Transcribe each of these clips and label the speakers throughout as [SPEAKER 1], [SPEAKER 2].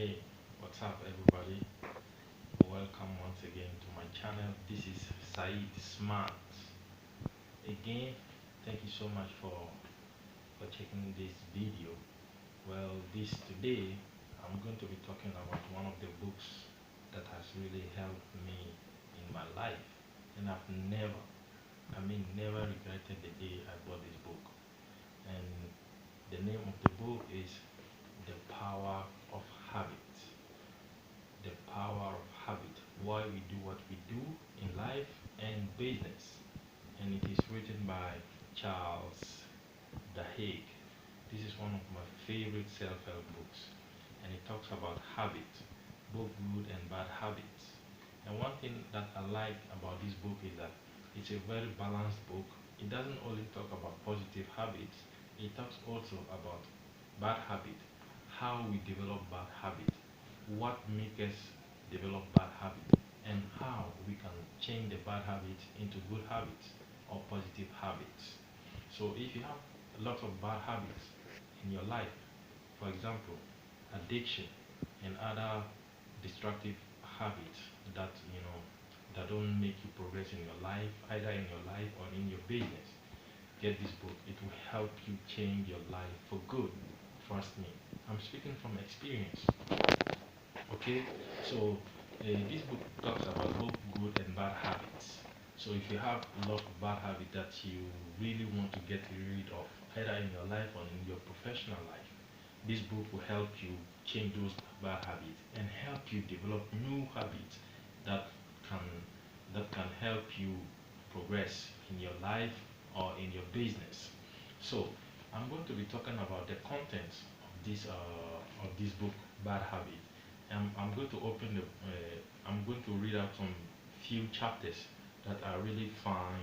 [SPEAKER 1] Hey, what's up, everybody? Welcome once again to my channel. This is Saeed Smart. Again, thank you so much for checking this video. Well, this today I'm going to be talking about one of the books that has really helped me in my life, and I've never regretted the day I bought this book. And the name of the book is The Power of Habit. The Power of Habit, Why We Do What We Do in Life and Business. And it is written by Charles Duhigg. This is one of my favorite self-help books, and it talks about habits, both good and bad habits. And one thing that I like about this book is that it's a very balanced book. It doesn't only talk about positive habits, it talks also about bad habits, how we develop bad habits, what makes us develop bad habits, and how we can change the bad habits into good habits or positive habits. So if you have a lot of bad habits in your life, for example, addiction and other destructive habits that that don't make you progress in your life, either in your life or in your business, get this book. It will help you change your life for good. Trust me. I'm speaking from experience. Okay, so this book talks about both good and bad habits. So if you have a lot of bad habits that you really want to get rid of, either in your life or in your professional life, this book will help you change those bad habits and help you develop new habits that can help you progress in your life or in your business. So I'm going to be talking about the contents of this book, Bad Habit. I'm going to I'm going to read out some few chapters that I really find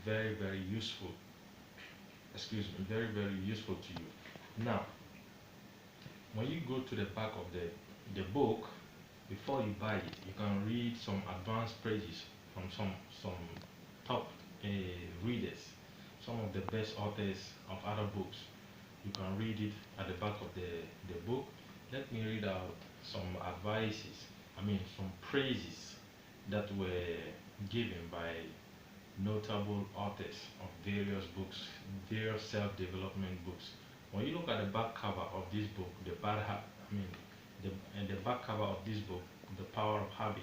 [SPEAKER 1] very useful. Excuse me, very useful to you. Now, when you go to the back of the book, before you buy it, you can read some advanced pages from some top readers, some of the best authors of other books. You can read it at the back of the book. Let me read out some advices, some praises that were given by notable authors of various books, various self-development books. When you look at the back cover of this book, the back cover of this book, The Power of Habit.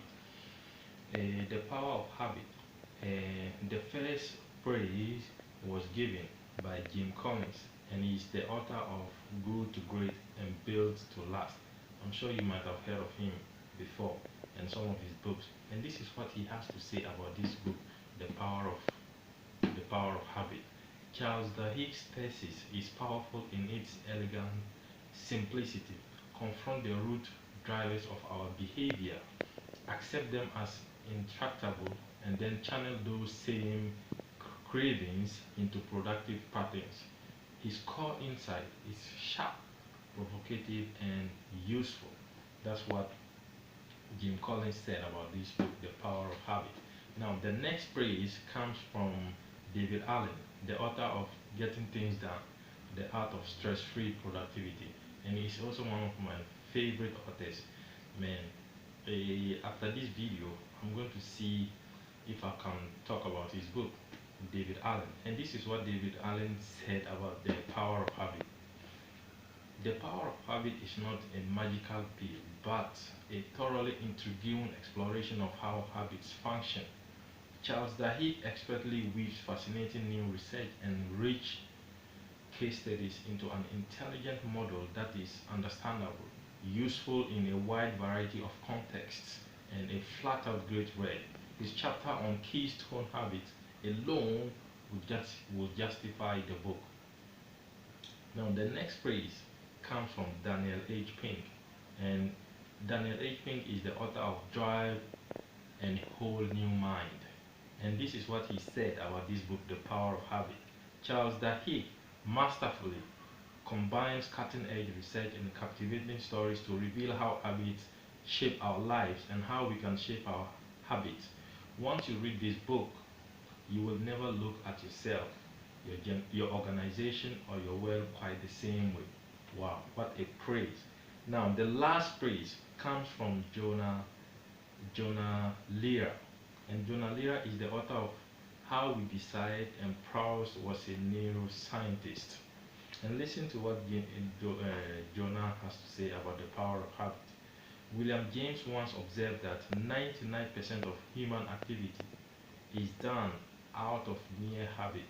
[SPEAKER 1] The Power of Habit. The first praise was given by Jim Collins, and he's the author of Good to Great and Built to Last. I'm sure you might have heard of him before and some of his books. And this is what he has to say about this book, The Power of Habit. Charles Duhigg's thesis is powerful in its elegant simplicity. Confront the root drivers of our behavior, accept them as intractable, and then channel those same cravings into productive patterns. His core insight is sharp, provocative, and useful. That's what Jim Collins said about this book, The Power of Habit. Now, the next praise comes from David Allen, the author of Getting Things Done, The Art of Stress-Free Productivity. And he's also one of my favorite authors. Man, after this video, I'm going to see if I can talk about his book, David Allen. And this is what David Allen said about the power of habit. The power of habit is not a magical pill, but a thoroughly intriguing exploration of how habits function. Charles Duhigg expertly weaves fascinating new research and rich case studies into an intelligent model that is understandable, useful in a wide variety of contexts, and a flat-out great read. His chapter on keystone habits alone would justify the book. Now, the next praise comes from Daniel H. Pink, and Daniel H. Pink is the author of Drive and Whole New Mind. And this is what he said about this book, The Power of Habit. Charles Duhigg masterfully combines cutting-edge research and captivating stories to reveal how habits shape our lives and how we can shape our habits. Once you read this book, you will never look at yourself, your organization, or your world quite the same way. Wow, what a praise! Now, the last praise comes from Jonah Lehrer. And Jonah Lehrer is the author of How We Decide, and Proust was a neuroscientist. And listen to what Jonah has to say about the power of habit. William James once observed that 99% of human activity is done out of mere habit.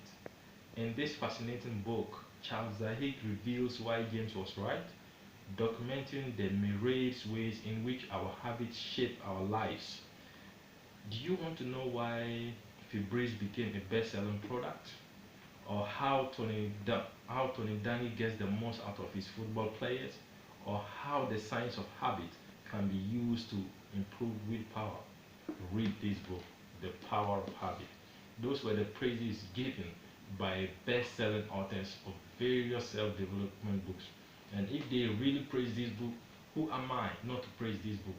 [SPEAKER 1] In this fascinating book, Charles Duhigg reveals why James was right, documenting the myriad ways in which our habits shape our lives. Do you want to know why Febreze became a best-selling product? Or how Tony Danny gets the most out of his football players? Or how the science of habit can be used to improve willpower? Read this book, The Power of Habit. Those were the praises given by best-selling authors of various self-development books. And if they really praise this book, who am I not to praise this book?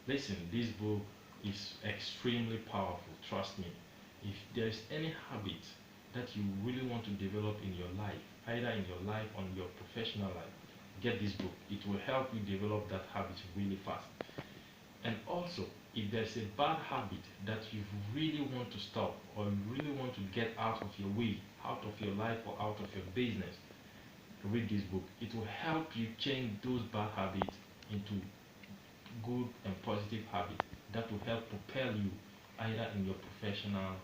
[SPEAKER 1] Listen, this book is extremely powerful, trust me. If there's any habit that you really want to develop in your life, either in your life or in your professional life, get this book. It will help you develop that habit really fast. And also, if there's a bad habit that you really want to stop, or you really want to get out of your way, out of your life or out of your business, read this book. It will help you change those bad habits into good and positive habits that will help propel you either in your professional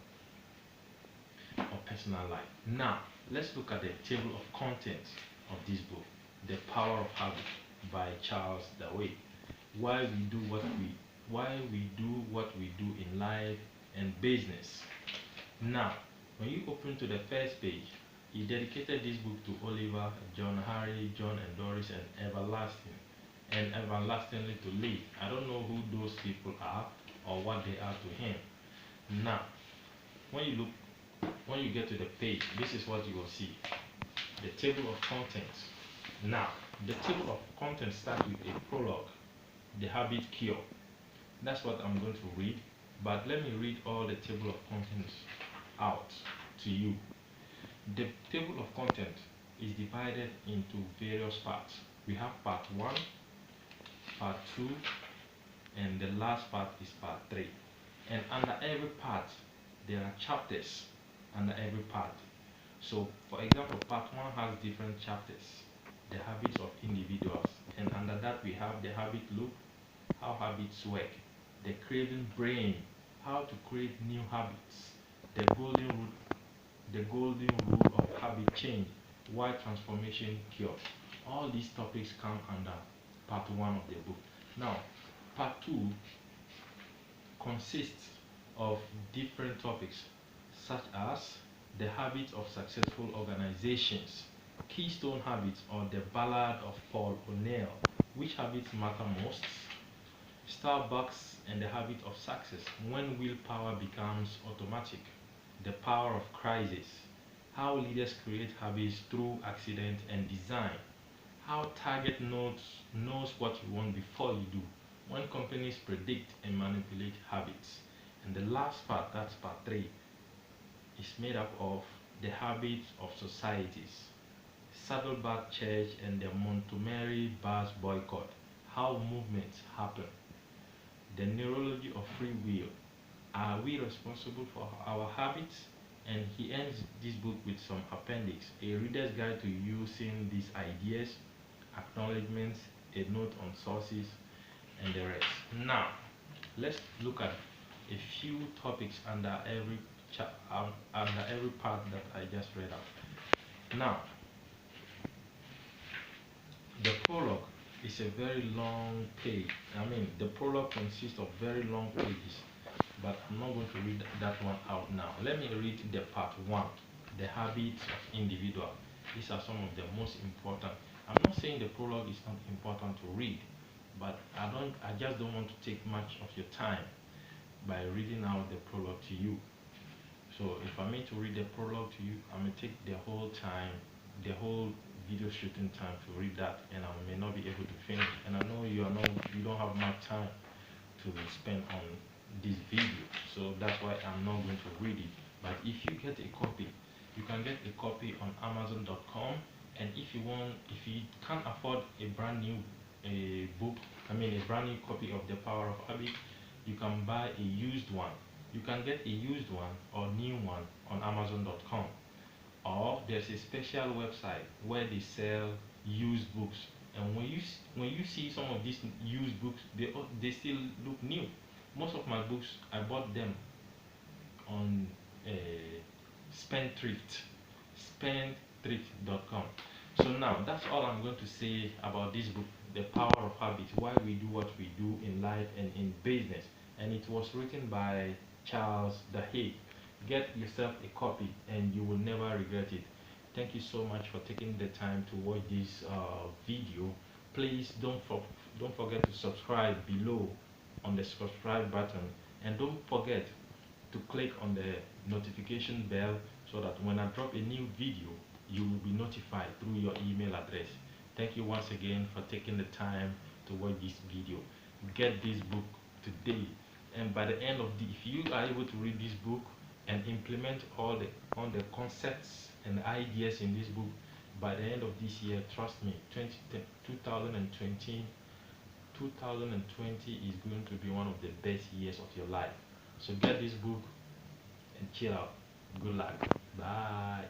[SPEAKER 1] or personal life. Now, let's look at the table of contents of this book, The Power of Habit by Charles Dawei. Why we do what we why we do what we do in life and business. Now, when you open to the first page, he dedicated this book to Oliver, John, Harry, John, and Doris, and everlastingly to live. I don't know who those people are or what they are to him. Now, when you look, when you get to the page, this is what you will see: the table of contents. Now, the table of contents starts with a prologue, the habit cure. That's what I'm going to read. But let me read all the table of contents out to you. The table of content is divided into various parts. We have part 1, part 2, and the last part is part 3. And under every part, there are chapters under every part. So, for example, part 1 has different chapters, the habits of individuals. And under that, we have the habit loop, how habits work, the craving brain, how to create new habits, the golden rule of habit change, why transformation cures. All these topics come under part 1 of the book. Now, part 2 consists of different topics such as the habits of successful organizations, keystone habits, or the ballad of Paul O'Neill, which habits matter most, Starbucks and the habit of success, when willpower becomes automatic, the power of crisis, how leaders create habits through accident and design, how Target knows what you want before you do, when companies predict and manipulate habits. And the last part, that's part 3, is made up of the habits of societies, Saddleback Church and the Montgomery bus boycott, how movements happen, the neurology of free will. Are we responsible for our habits? And he ends this book with some appendix, a reader's guide to using these ideas, acknowledgements, a note on sources, and the rest. Now, let's look at a few topics under under every part that I just read out. Now, the prologue is a very long page. I mean, the prologue consists of very long pages, but I'm not going to read that one out now. Let me read the part 1, the habits of individual. These are some of the most important. I'm not saying the prologue is not important to read, but I just don't want to take much of your time by reading out the prologue to you. So if I mean to read the prologue to you, I may take the whole time, the whole video shooting time to read that, and I may not be able to finish. And I know you don't have much time to spend on this video, so that's why I'm not going to read it. But if you get a copy, you can get a copy on Amazon.com. And if you can't afford a brand new a book, I mean a brand new copy of The Power of Habit, you can buy a used one. You can get a used one or new one on Amazon.com, or there's a special website where they sell used books. And when you see some of these used books, they still look new. Most of my books I bought them on uh, spendthrift spendthrift.com. So now that's all I'm going to say about this book, The Power of Habit, why we do what we do in life and in business. And it was written by Charles Duhigg. Get yourself a copy and you will never regret it. Thank you so much for taking the time to watch this video. Please don't forget to subscribe below on the subscribe button, and don't forget to click on the notification bell so that when I drop a new video, you will be notified through your email address. Thank you once again for taking the time to watch this video. Get this book today, and by the end of if you are able to read this book and implement all the concepts and ideas in this book, by the end of this year, trust me, 2020 is going to be one of the best years of your life. So get this book and chill out. Good luck. Bye.